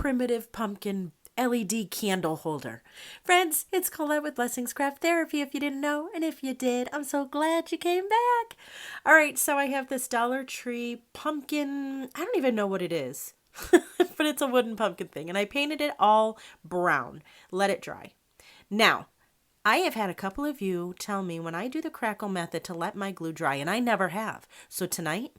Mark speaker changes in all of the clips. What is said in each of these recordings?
Speaker 1: primitive pumpkin LED candle holder. Friends, it's Colette with Blessings Craft Therapy if you didn't know, and if you did, I'm so glad you came back. All right, so I have this Dollar Tree pumpkin, I don't even know what it is, but it's a wooden pumpkin thing, and I painted it all brown. Let it dry. Now, I have had a couple of you tell me when I do the Crackle method to let my glue dry, and I never have. So tonight,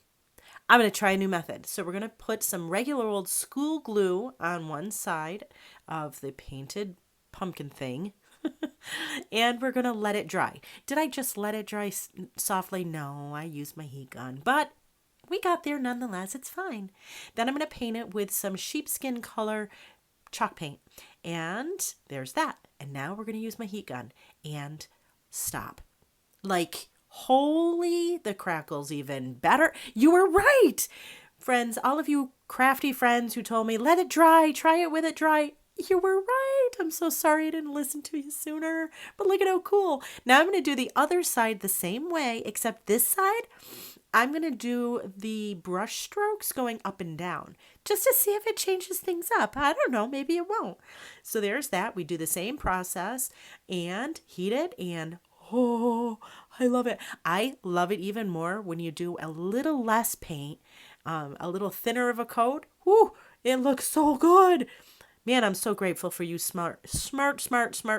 Speaker 1: I'm going to try a new method. So we're going to put some regular old school glue on one side of the painted pumpkin thing. And we're going to let it dry. Did I just let it dry softly? No, I used my heat gun. But we got there nonetheless. It's fine. Then I'm going to paint it with some sheepskin color chalk paint. And there's that. And now we're going to use my heat gun and stop. Like, holy, the crackle's even better. You were right. Friends, all of you crafty friends who told me, let it dry, try it with it dry. You were right. I'm so sorry I didn't listen to you sooner. But look at how cool. Now I'm going to do the other side the same way, except this side, I'm going to do the brush strokes going up and down just to see if it changes things up. I don't know. Maybe it won't. So there's that. We do the same process and heat it, and oh, I love it. I love it even more when you do a little less paint, a little thinner of a coat. Whoo, it looks so good. Man, I'm so grateful for you smart,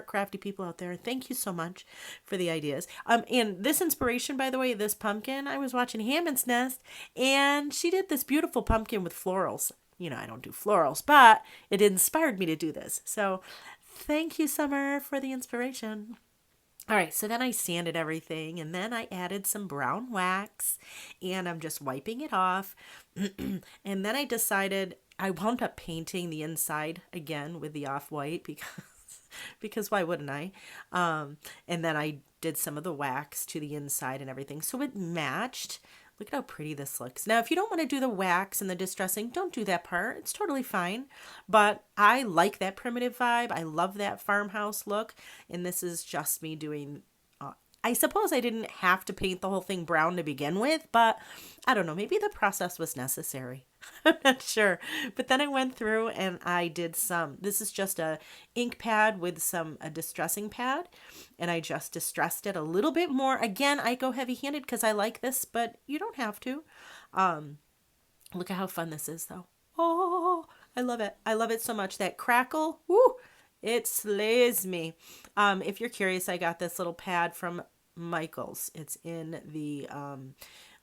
Speaker 1: crafty people out there. Thank you so much for the ideas. And this inspiration, by the way, this pumpkin, I was watching Hammond's Nest, and she did this beautiful pumpkin with florals. You know, I don't do florals, but it inspired me to do this. So thank you, Summer, for the inspiration. All right, so then I sanded everything, and then I added some brown wax, and I'm just wiping it off. And then I decided I wound up painting the inside again with the off-white because why wouldn't I? And then I did some of the wax to the inside and everything, so it matched. Look at how pretty this looks. Now, if you don't want to do the wax and the distressing, don't do that part. It's totally fine. But I like that primitive vibe. I love that farmhouse look. And this is just me doing, I suppose I didn't have to paint the whole thing brown to begin with, but I don't know. Maybe the process was necessary. I'm not sure. But then I went through and I did this is just a ink pad with a distressing pad. And I just distressed it a little bit more. Again, I go heavy handed because I like this, but you don't have to. Look at how fun this is though. Oh, I love it. I love it so much. That crackle, woo, it slays me. If you're curious, I got this little pad from Michael's. It's in the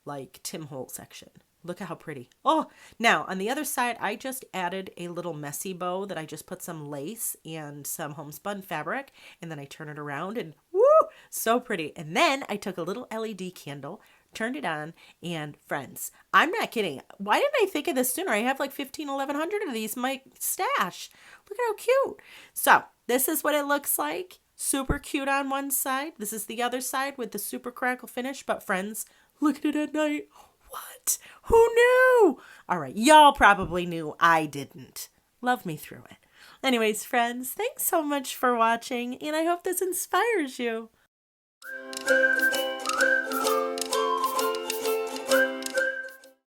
Speaker 1: like Tim Holt section. Look at how pretty. Oh, now on the other side, I just added a little messy bow that I just put some lace and some homespun fabric, and then I turn it around and woo, so pretty. And then I took a little LED candle, turned it on, and friends, I'm not kidding. Why didn't I think of this sooner? I have like 1,100 of these in my stash. Look at how cute. So this is what it looks like. Super cute on one side. This is the other side with the super crackle finish. But friends, look at it at night. What? Who knew? All right, y'all probably knew. I didn't. Love me through it. Anyways, friends, thanks so much for watching, and I hope this inspires you.